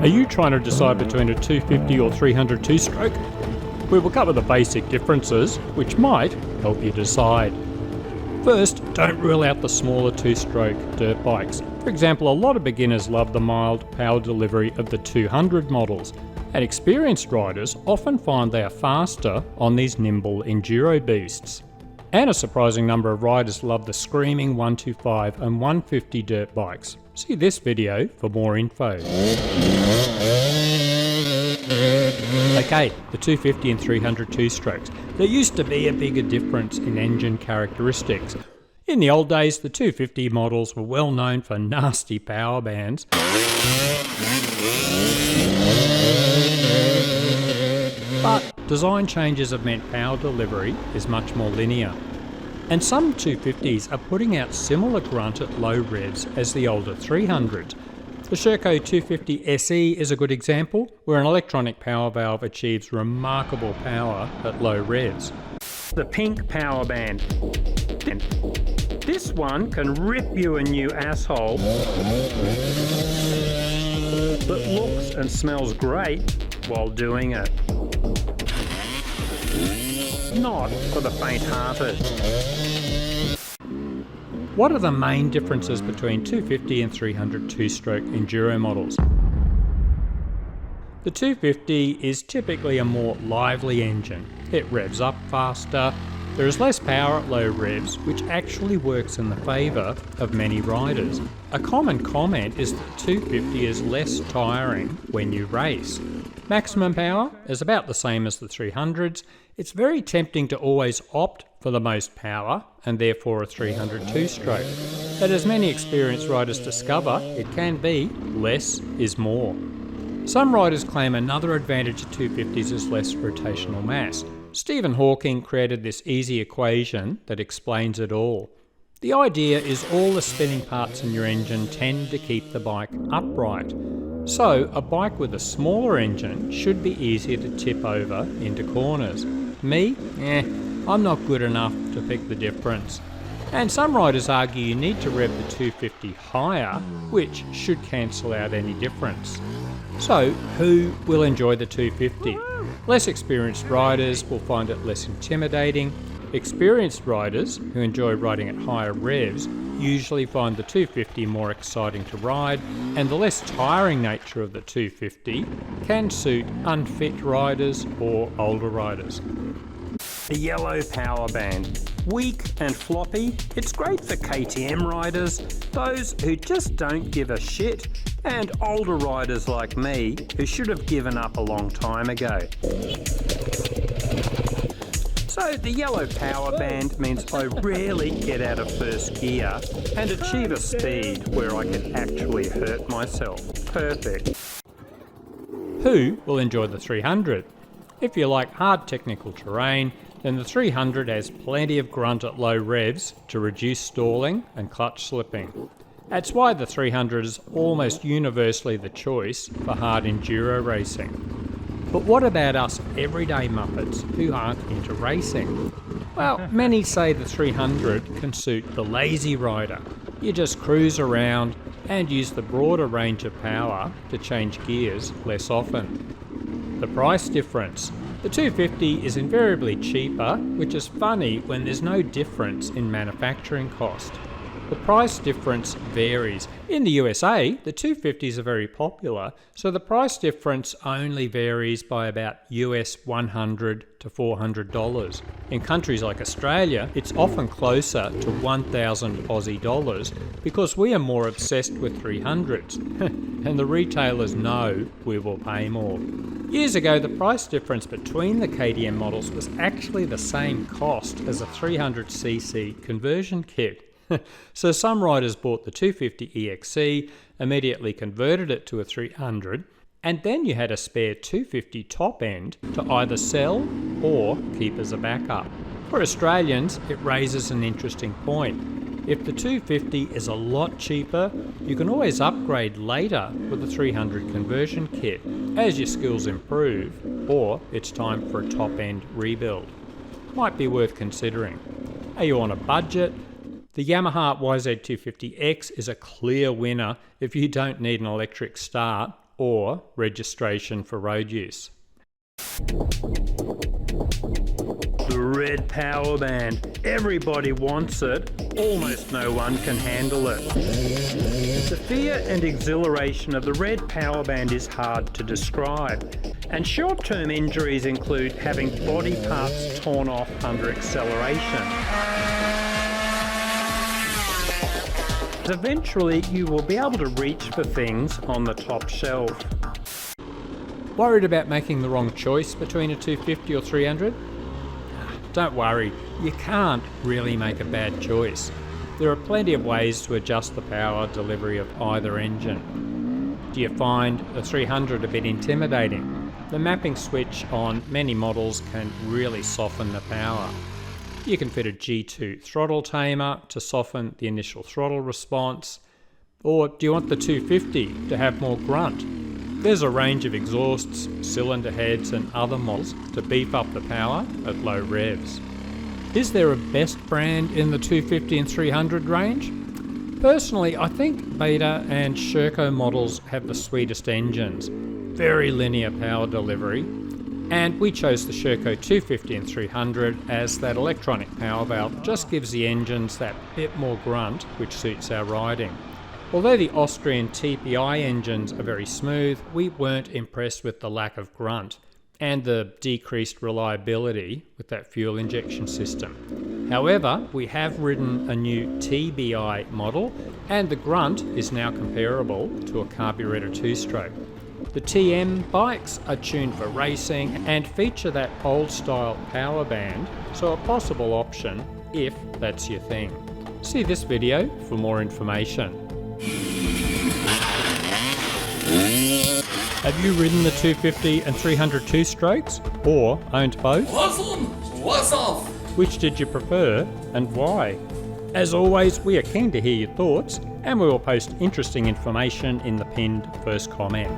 Are you trying to decide between a 250 or 300 two-stroke? We will cover the basic differences, which might help you decide. First, don't rule out the smaller two-stroke dirt bikes. For example, a lot of beginners love the mild power delivery of the 200 models, and experienced riders often find they are faster on these nimble enduro beasts. And a surprising number of riders love the screaming 125 and 150 dirt bikes. See this video for more info. Okay, the 250 and 300 two-strokes. There used to be a bigger difference in engine characteristics. In the old days, the 250 models were well known for nasty power bands. But design changes have meant power delivery is much more linear. And some 250s are putting out similar grunt at low revs as the older 300s. The Sherco 250 SE is a good example, where an electronic power valve achieves remarkable power at low revs. The pink power band. This one can rip you a new asshole that looks and smells great while doing it. Not for the faint-hearted. What are the main differences between 250 and 300 two-stroke enduro models? The 250 is typically a more lively engine. It revs up faster, there is less power at low revs, which actually works in the favour of many riders. A common comment is that 250 is less tiring when you race. Maximum power is about the same as the 300s. It's very tempting to always opt for the most power and therefore a 300 two-stroke. But as many experienced riders discover, it can be less is more. Some riders claim another advantage of 250s is less rotational mass. Stephen Hawking created this easy equation that explains it all. The idea is all the spinning parts in your engine tend to keep the bike upright. So a bike with a smaller engine should be easier to tip over into corners. Me? I'm not good enough to pick the difference. And some riders argue you need to rev the 250 higher, which should cancel out any difference. So who will enjoy the 250? Less experienced riders will find it less intimidating. Experienced riders who enjoy riding at higher revs usually find the 250 more exciting to ride, and the less tiring nature of the 250 can suit unfit riders or older riders. The yellow power band. Weak and floppy, it's great for KTM riders, those who just don't give a shit, and older riders like me who should have given up a long time ago. So the yellow power band means I rarely get out of first gear and achieve a speed where I can actually hurt myself. Perfect. Who will enjoy the 300? If you like hard technical terrain, then the 300 has plenty of grunt at low revs to reduce stalling and clutch slipping. That's why the 300 is almost universally the choice for hard enduro racing. But what about us everyday muppets who aren't into racing? Well, many say the 300 can suit the lazy rider. You just cruise around and use the broader range of power to change gears less often. The price difference. The 250 is invariably cheaper, which is funny when there's no difference in manufacturing cost. The price difference varies. In the USA, the 250s are very popular, so the price difference only varies by about US $100 to $400. In countries like Australia, it's often closer to 1,000 Aussie dollars because we are more obsessed with 300s, and the retailers know we will pay more. Years ago, the price difference between the KTM models was actually the same cost as a 300cc conversion kit. So some riders bought the 250 EXC, immediately converted it to a 300, and then you had a spare 250 top end to either sell or keep as a backup. For Australians, it raises an interesting point. If the 250 is a lot cheaper, you can always upgrade later with a 300 conversion kit as your skills improve, or it's time for a top end rebuild. Might be worth considering. Are you on a budget? The Yamaha YZ250X is a clear winner if you don't need an electric start or registration for road use. The red power band. Everybody wants it. Almost no one can handle it. The fear and exhilaration of the red power band is hard to describe. And short-term injuries include having body parts torn off under acceleration. Eventually, you will be able to reach for things on the top shelf. Worried about making the wrong choice between a 250 or 300? Don't worry, you can't really make a bad choice. There are plenty of ways to adjust the power delivery of either engine. Do you find the 300 a bit intimidating? The mapping switch on many models can really soften the power. You can fit a G2 throttle tamer to soften the initial throttle response. Or do you want the 250 to have more grunt? There's a range of exhausts, cylinder heads and other models to beef up the power at low revs. Is there a best brand in the 250 and 300 range? Personally, I think Beta and Sherco models have the sweetest engines, very linear power delivery, and we chose the Sherco 250 and 300 as that electronic power valve just gives the engines that bit more grunt which suits our riding. Although the Austrian TPI engines are very smooth, we weren't impressed with the lack of grunt and the decreased reliability with that fuel injection system. However, we have ridden a new TBI model and the grunt is now comparable to a carburettor 2-stroke. The TM bikes are tuned for racing and feature that old style power band, so a possible option if that's your thing. See this video for more information. Have you ridden the 250 and 300 2-strokes or owned both? What's off? Which did you prefer and why? As always, we are keen to hear your thoughts and we will post interesting information in the pinned first comment.